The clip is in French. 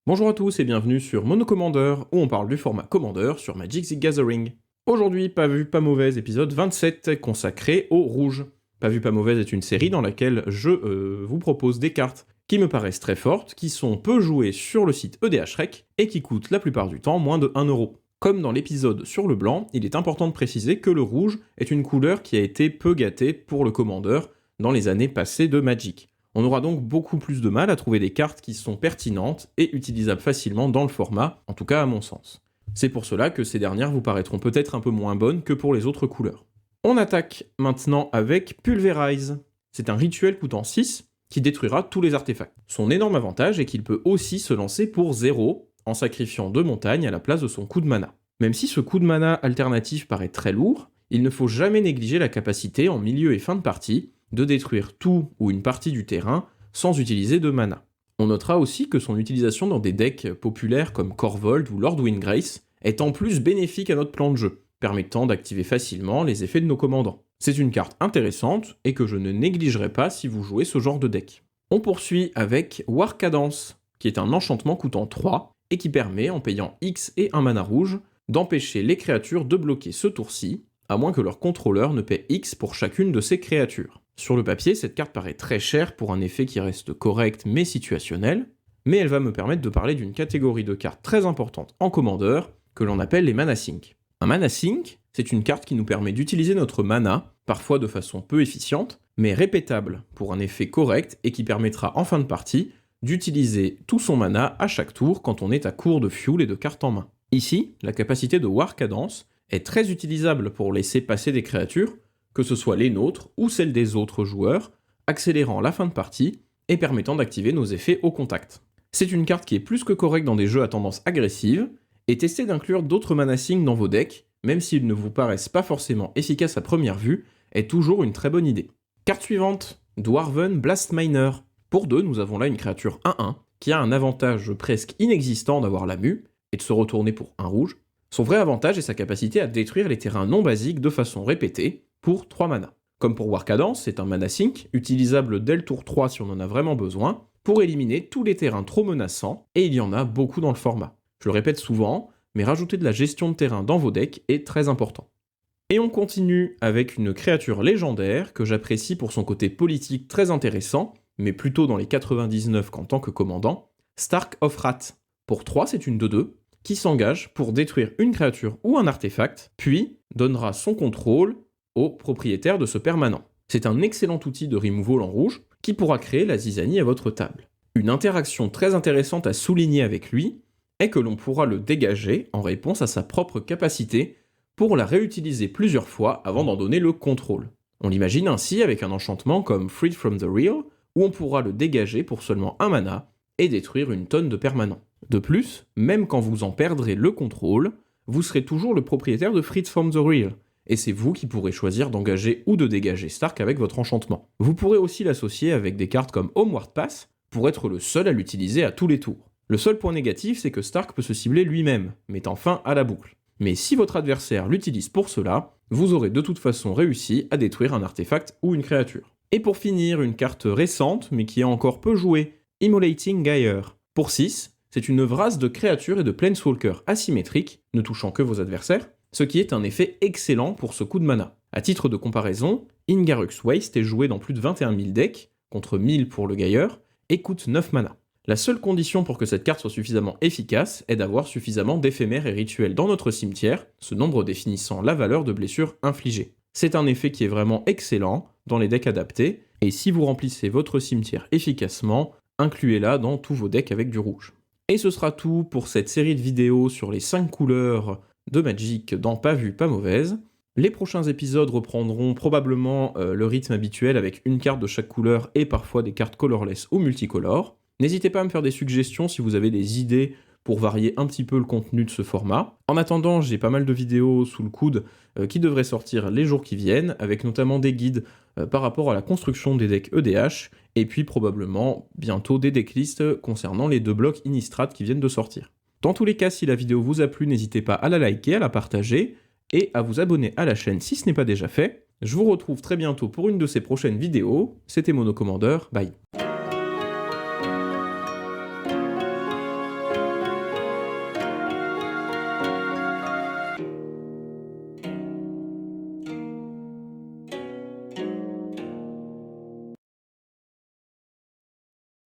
Bonjour à tous et bienvenue sur Mono Commander, où on parle du format Commander sur Magic the Gathering. Aujourd'hui, Pas vu, pas mauvaise, épisode 27, consacré au rouge. Pas vu, pas mauvaise est une série dans laquelle je vous propose des cartes qui me paraissent très fortes, qui sont peu jouées sur le site EDHREC, et qui coûtent la plupart du temps moins de 1€. Comme dans l'épisode sur le blanc, il est important de préciser que le rouge est une couleur qui a été peu gâtée pour le Commander dans les années passées de Magic. On aura donc beaucoup plus de mal à trouver des cartes qui sont pertinentes et utilisables facilement dans le format, en tout cas à mon sens. C'est pour cela que ces dernières vous paraîtront peut-être un peu moins bonnes que pour les autres couleurs. On attaque maintenant avec Pulverize. C'est un rituel coûtant 6 qui détruira tous les artefacts. Son énorme avantage est qu'il peut aussi se lancer pour 0 en sacrifiant 2 montagnes à la place de son coup de mana. Même si ce coup de mana alternatif paraît très lourd, il ne faut jamais négliger la capacité en milieu et fin de partie de détruire tout ou une partie du terrain sans utiliser de mana. On notera aussi que son utilisation dans des decks populaires comme Korvold ou Lord Windgrace est en plus bénéfique à notre plan de jeu, permettant d'activer facilement les effets de nos commandants. C'est une carte intéressante et que je ne négligerai pas si vous jouez ce genre de deck. On poursuit avec War Cadence, qui est un enchantement coûtant 3 et qui permet, en payant X et un mana rouge, d'empêcher les créatures de bloquer ce tour-ci, à moins que leur contrôleur ne paie X pour chacune de ces créatures. Sur le papier, cette carte paraît très chère pour un effet qui reste correct mais situationnel, mais elle va me permettre de parler d'une catégorie de cartes très importante en Commander, que l'on appelle les Mana Sink. Un Mana Sink, c'est une carte qui nous permet d'utiliser notre mana, parfois de façon peu efficiente, mais répétable pour un effet correct et qui permettra en fin de partie d'utiliser tout son mana à chaque tour quand on est à court de fuel et de cartes en main. Ici, la capacité de War Cadence est très utilisable pour laisser passer des créatures, que ce soit les nôtres ou celles des autres joueurs, accélérant la fin de partie et permettant d'activer nos effets au contact. C'est une carte qui est plus que correcte dans des jeux à tendance agressive, et testez d'inclure d'autres mana signes dans vos decks, même s'ils ne vous paraissent pas forcément efficaces à première vue, est toujours une très bonne idée. Carte suivante, Dwarven Blastminer. Pour 2, nous avons là une créature 1-1, qui a un avantage presque inexistant d'avoir la mue, et de se retourner pour un rouge. Son vrai avantage est sa capacité à détruire les terrains non basiques de façon répétée, pour 3 mana. Comme pour War Cadence, c'est un mana sink, utilisable dès le tour 3 si on en a vraiment besoin, pour éliminer tous les terrains trop menaçants, et il y en a beaucoup dans le format. Je le répète souvent, mais rajouter de la gestion de terrain dans vos decks est très important. Et on continue avec une créature légendaire que j'apprécie pour son côté politique très intéressant, mais plutôt dans les 99 qu'en tant que commandant, Stark of Wrath. Pour 3, c'est une 2-2, qui s'engage pour détruire une créature ou un artefact, puis donnera son contrôle au propriétaire de ce permanent. C'est un excellent outil de removal en rouge qui pourra créer la zizanie à votre table. Une interaction très intéressante à souligner avec lui est que l'on pourra le dégager en réponse à sa propre capacité pour la réutiliser plusieurs fois avant d'en donner le contrôle. On l'imagine ainsi avec un enchantement comme Freed from the Real, où on pourra le dégager pour seulement un mana et détruire une tonne de permanents. De plus, même quand vous en perdrez le contrôle, vous serez toujours le propriétaire de Freed from the Real, et c'est vous qui pourrez choisir d'engager ou de dégager Stark avec votre enchantement. Vous pourrez aussi l'associer avec des cartes comme Homeward Pass, pour être le seul à l'utiliser à tous les tours. Le seul point négatif, c'est que Stark peut se cibler lui-même, mettant fin à la boucle. Mais si votre adversaire l'utilise pour cela, vous aurez de toute façon réussi à détruire un artefact ou une créature. Et pour finir, une carte récente, mais qui est encore peu jouée, Immolating Gyre. Pour 6, c'est une vrasse de créatures et de planeswalkers asymétriques, ne touchant que vos adversaires, ce qui est un effet excellent pour ce coup de mana. A titre de comparaison, Ingarruk's Waste est joué dans plus de 21 000 decks, contre 1000 pour le Gyre, et coûte 9 mana. La seule condition pour que cette carte soit suffisamment efficace est d'avoir suffisamment d'éphémères et rituels dans notre cimetière, ce nombre définissant la valeur de blessures infligées. C'est un effet qui est vraiment excellent dans les decks adaptés, et si vous remplissez votre cimetière efficacement, incluez-la dans tous vos decks avec du rouge. Et ce sera tout pour cette série de vidéos sur les 5 couleurs de Magic dans Pas vu, pas mauvaise. Les prochains épisodes reprendront probablement le rythme habituel avec une carte de chaque couleur et parfois des cartes colorless ou multicolores. N'hésitez pas à me faire des suggestions si vous avez des idées pour varier un petit peu le contenu de ce format. En attendant, j'ai pas mal de vidéos sous le coude qui devraient sortir les jours qui viennent, avec notamment des guides par rapport à la construction des decks EDH, et puis probablement bientôt des decklists concernant les 2 blocs Innistrad qui viennent de sortir. Dans tous les cas, si la vidéo vous a plu, n'hésitez pas à la liker, à la partager, et à vous abonner à la chaîne si ce n'est pas déjà fait. Je vous retrouve très bientôt pour une de ces prochaines vidéos. C'était Mono Commander, bye.